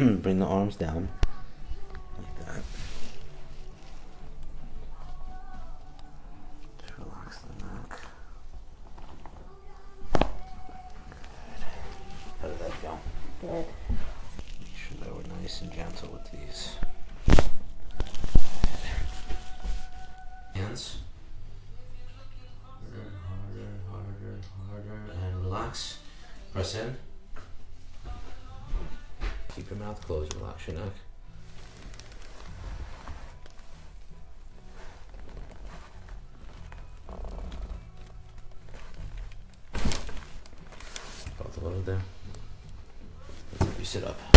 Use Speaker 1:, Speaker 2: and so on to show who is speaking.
Speaker 1: Bring the arms down like that. Just relax the neck. Good. How did that feel?
Speaker 2: Good.
Speaker 1: Make sure that we're nice and gentle with these. Hands. Harder, and relax. Press in. Keep your mouth closed, relax your neck. Both a little there. You sit up.